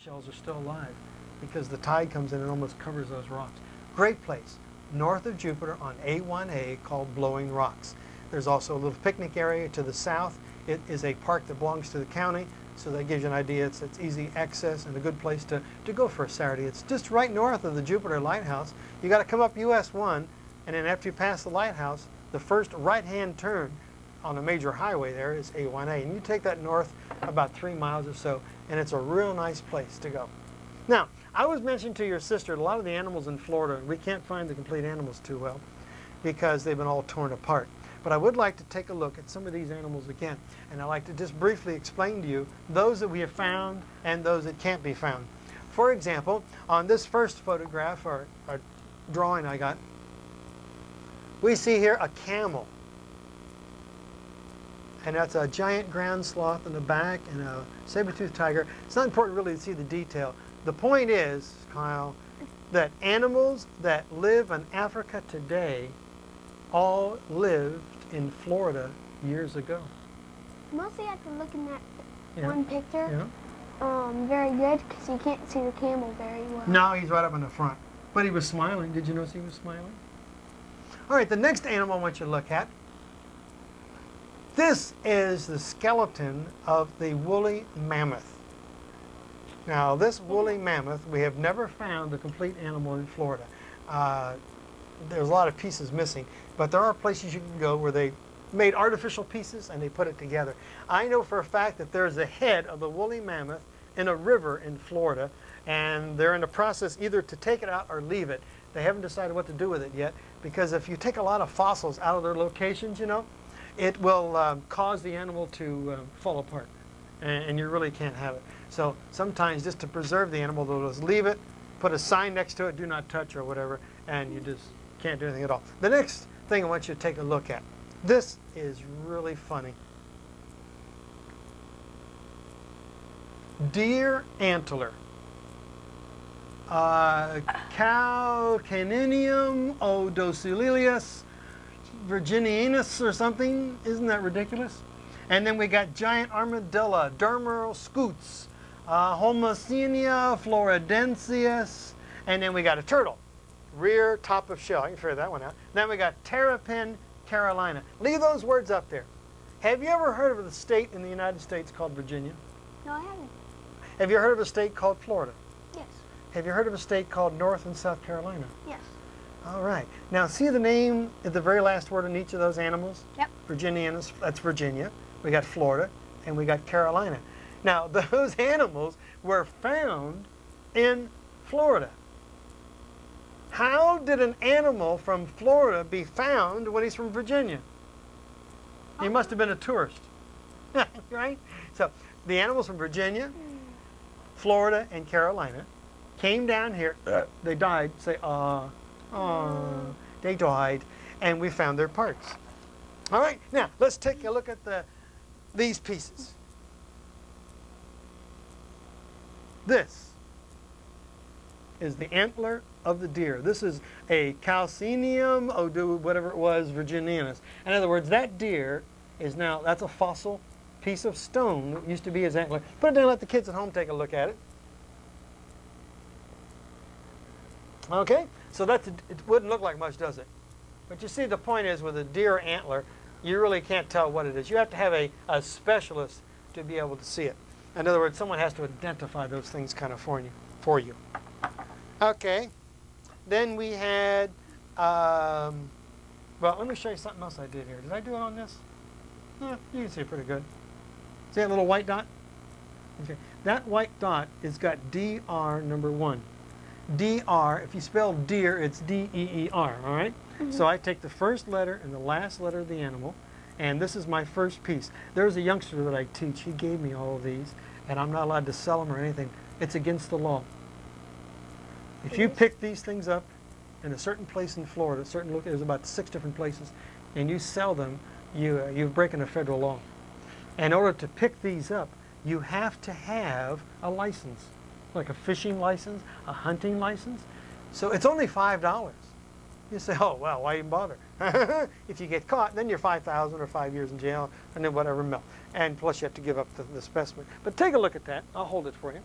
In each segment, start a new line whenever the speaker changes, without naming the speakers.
Shells are still alive because the tide comes in and almost covers those rocks. Great place, north of Jupiter on A1A called Blowing Rocks. There's also a little picnic area to the south. It is a park that belongs to the county, so that gives you an idea. It's easy access and a good place to go for a Saturday. It's just right north of the Jupiter Lighthouse. You got to come up US 1, and then after you pass the lighthouse, the first right-hand turn on a major highway there is A1A. And you take that north about 3 miles or so, and it's a real nice place to go. Now, I was mentioning to your sister, a lot of the animals in Florida, we can't find the complete animals too well because they've been all torn apart. But I would like to take a look at some of these animals again. And I'd like to just briefly explain to you those that we have found and those that can't be found. For example, on this first photograph, or drawing I got, we see here a camel. And that's a giant ground sloth in the back and a saber-toothed tiger. It's not important really to see the detail. The point is, Kyle, that animals that live in Africa today all lived in Florida years ago.
Mostly after looking at
Yeah.
one picture,
Yeah.
very good because you can't see the camel very well.
No, he's right up in the front. But he was smiling. Did you notice he was smiling? All right, the next animal I want you to look at. This is the skeleton of the woolly mammoth. Now, this woolly mammoth, we have never found the complete animal in Florida. There's a lot of pieces missing, but there are places you can go where they made artificial pieces and they put it together. I know for a fact that there's the head of the woolly mammoth in a river in Florida, and they're in the process either to take it out or leave it. They haven't decided what to do with it yet, because if you take a lot of fossils out of their locations, you know, it will cause the animal to fall apart, and you really can't have it. So sometimes just to preserve the animal, they'll just leave it, put a sign next to it, do not touch or whatever, and you just can't do anything at all. The next thing I want you to take a look at. This is really funny. Deer antler. Calcaninium odocilius virginianus or something. Isn't that ridiculous? And then we got giant armadillo, dermal scoots, Homocenia floridensis, and then we got a turtle, rear top of shell. I can figure that one out. Then we got terrapin carolina. Leave those words up there. Have you ever heard of a state in the United States called Virginia?
No, I haven't.
Have you heard of a state called Florida?
Yes.
Have you heard of a state called North and South Carolina?
Yes.
All right. Now see the name at the very last word in each of those animals?
Yep.
Virginianus, that's Virginia. We got Florida, and we got Carolina. Now those animals were found in Florida. How did an animal from Florida be found when he's from Virginia? He must have been a tourist, right? So the animals from Virginia, Florida, and Carolina came down here. They died. Say, they died, and we found their parts. All right, now let's take a look at these pieces. This is the antler of the deer. This is a Calcinium whatever it was, virginianus. In other words, that deer is now, that's a fossil piece of stone that used to be his antler. Put it down and let the kids at home take a look at it. Okay, so it wouldn't look like much, does it? But you see, the point is with a deer antler, you really can't tell what it is. You have to have a specialist to be able to see it. In other words, someone has to identify those things kind of for you. Okay, then we had, well, let me show you something else I did here. Did I do it on this? Yeah, you can see it pretty good. See that little white dot? Okay, that white dot has got DR number 1. DR, if you spell deer, it's D-E-E-R, all right? Mm-hmm. So I take the first letter and the last letter of the animal, and this is my first piece. There's a youngster that I teach. He gave me all of these, and I'm not allowed to sell them or anything. It's against the law. If you pick these things up in a certain place in Florida, there's about 6 different places, and you sell them, you're breaking a federal law. In order to pick these up, you have to have a license, like a fishing license, a hunting license. So it's only $5. You say, oh, well, why even bother? If you get caught, then you're $5,000 or 5 years in jail, and then whatever mil. And plus you have to give up the specimen. But take a look at that. I'll hold it for you.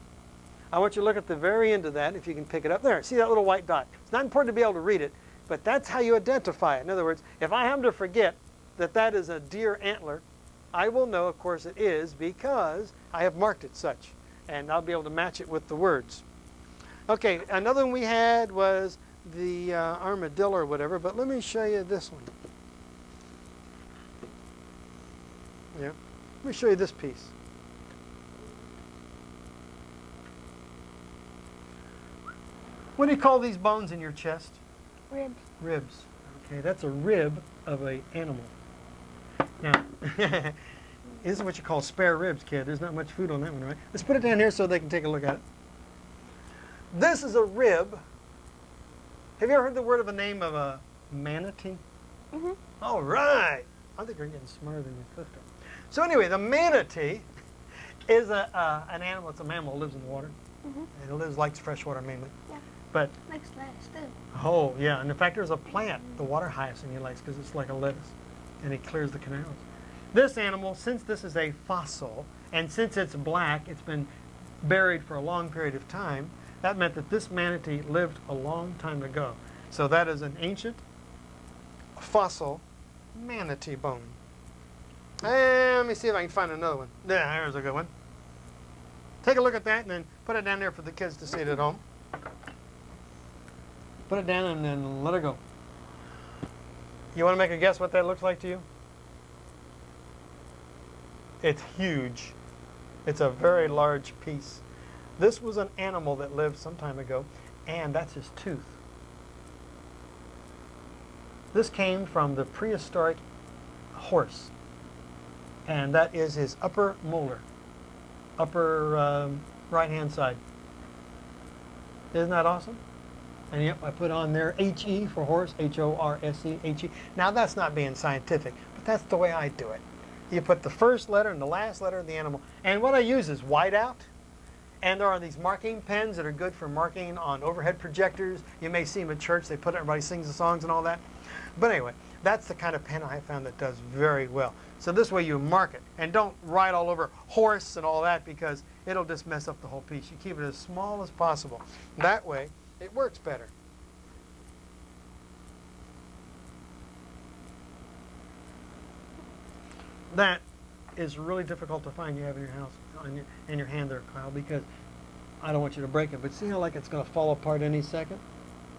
I want you to look at the very end of that, if you can pick it up. There, see that little white dot? It's not important to be able to read it, but that's how you identify it. In other words, if I happen to forget that that is a deer antler, I will know, of course, it is because I have marked it such. And I'll be able to match it with the words. Okay, another one we had was the armadillo or whatever, but let me show you this one. Yeah, let me show you this piece. What do you call these bones in your chest?
Ribs.
Ribs. Okay, that's a rib of an animal. Now, this is what you call spare ribs, kid. There's not much food on that one, right? Let's put it down here so they can take a look at it. This is a rib. Have you ever heard the word of a name of a manatee?
Mm-hmm.
All right. I think you're getting smarter than you could. So anyway, the manatee is an animal. It's a mammal. It lives in the water.
Mm-hmm.
And it lives, likes fresh water mainly.
Yeah.
But,
Likes lettuce too.
oh, yeah. And in fact, there's a plant, the water hyacinth, he likes because it's like a lettuce. And it clears the canals. This animal, since this is a fossil, and since it's black, it's been buried for a long period of time, that meant that this manatee lived a long time ago. So that is an ancient fossil manatee bone. And let me see if I can find another one. Yeah, there's a good one. Take a look at that and then put it down there for the kids to see it at home. Put it down and then let it go. You want to make a guess what that looks like to you? It's huge. It's a very large piece. This was an animal that lived some time ago, and that's his tooth. This came from the prehistoric horse, and that is his upper molar, upper right-hand side. Isn't that awesome? And yep, I put on there H-E for horse, H-O-R-S-E, H-E. Now that's not being scientific, but that's the way I do it. You put the first letter and the last letter of the animal. And what I use is whiteout. And there are these marking pens that are good for marking on overhead projectors. You may see them at church. They put it, everybody sings the songs and all that. But anyway, that's the kind of pen I found that does very well. So this way you mark it. And don't write all over horse and all that because it'll just mess up the whole piece. You keep it as small as possible. That way, it works better. That is really difficult to find. You have in your house, in your hand there, Kyle, because I don't want you to break it. But see how like it's going to fall apart any second?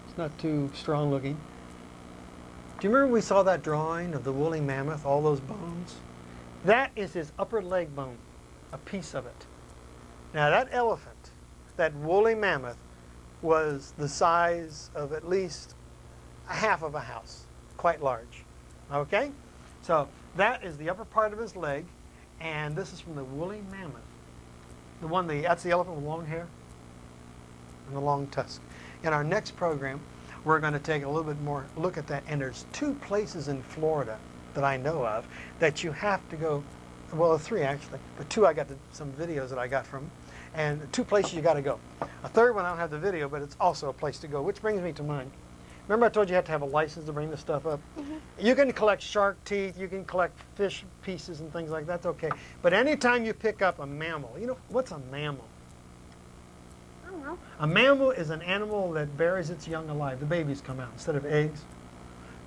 It's not too strong looking. Do you remember we saw that drawing of the woolly mammoth, all those bones? That is his upper leg bone, a piece of it. Now that elephant, that woolly mammoth, was the size of at least a half of a house, quite large. Okay? So that is the upper part of his leg, and this is from the woolly mammoth. That's the elephant with long hair and the long tusk. In our next program, we're going to take a little bit more look at that, and there's 2 places in Florida that I know of that you have to go, well, 3 actually, but 2 I got some videos that I got from, and 2 places you got to go. A third one I don't have the video, but it's also a place to go, which brings me to mind. Remember I told you have to have a license to bring this stuff up? Mm-hmm. You can collect shark teeth, you can collect fish pieces and things like that, that's okay. But anytime you pick up a mammal, you know, what's a mammal?
I don't know.
A mammal is an animal that buries its young alive. The babies come out instead of eggs.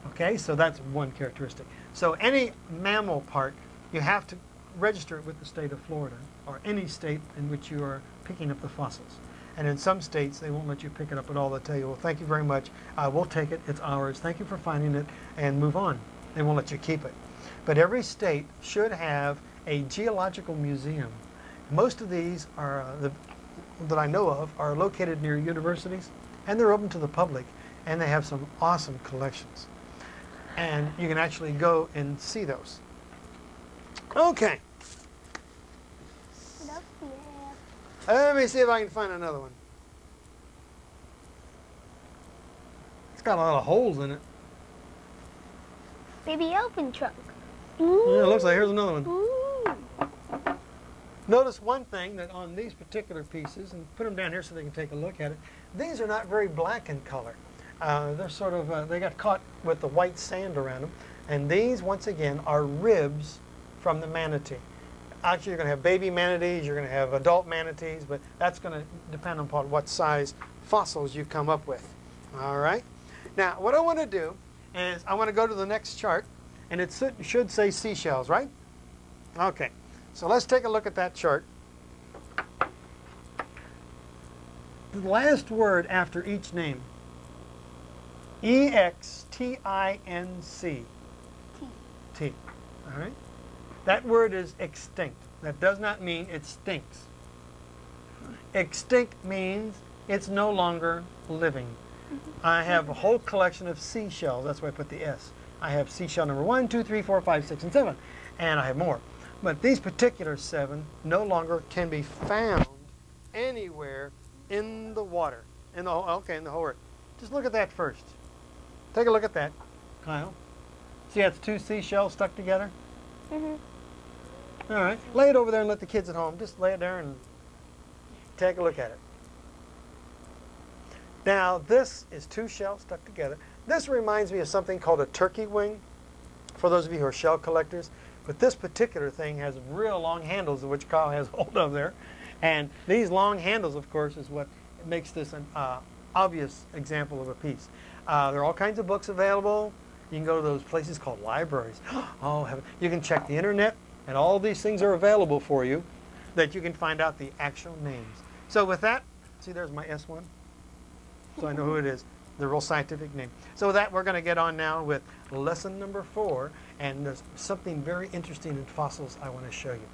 Okay, so that's one characteristic. So any mammal part, you have to register it with the state of Florida or any state in which you are picking up the fossils. And in some states, they won't let you pick it up at all. They'll tell you, well, thank you very much. We'll take it. It's ours. Thank you for finding it, and move on. They won't let you keep it. But every state should have a geological museum. Most of these are that I know of are located near universities, and they're open to the public, and they have some awesome collections. And you can actually go and see those. Okay.
What else do you have?
Let me see if I can find another one. It's got a lot of holes in it.
Baby elephant trunk.
Yeah, it looks like here's another one.
Ooh.
Notice one thing, that on these particular pieces, and put them down here so they can take a look at it, these are not very black in color. They're sort of, they got caught with the white sand around them. And these, once again, are ribs from the manatee. Actually, you're going to have baby manatees, you're going to have adult manatees, but that's going to depend upon what size fossils you come up with. All right? Now, what I want to do is I want to go to the next chart, and it should say seashells, right? Okay. So let's take a look at that chart. The last word after each name, E-X-T-I-N-C. T. All right? That word is extinct. That does not mean it stinks. Extinct means it's no longer living. I have a whole collection of seashells. That's why I put the S. I have seashell number 1, 2, 3, 4, 5, 6, and 7. And I have more. But these particular 7 no longer can be found anywhere in the water. In the whole earth. Just look at that first. Take a look at that, Kyle. See, that's 2 seashells stuck together?
Mm-hmm.
All right. Lay it over there and let the kids at home just lay it there and take a look at it. Now, this is 2 shells stuck together. This reminds me of something called a turkey wing, for those of you who are shell collectors. But this particular thing has real long handles, of which Kyle has hold of there. And these long handles, of course, is what makes this an obvious example of a piece. There are all kinds of books available. You can go to those places called libraries. Oh, heaven. You can check the internet, and all these things are available for you that you can find out the actual names. So with that, see, there's my S1. So I know who it is, the real scientific name. So with that, we're going to get on now with lesson number 4, and there's something very interesting in fossils I want to show you.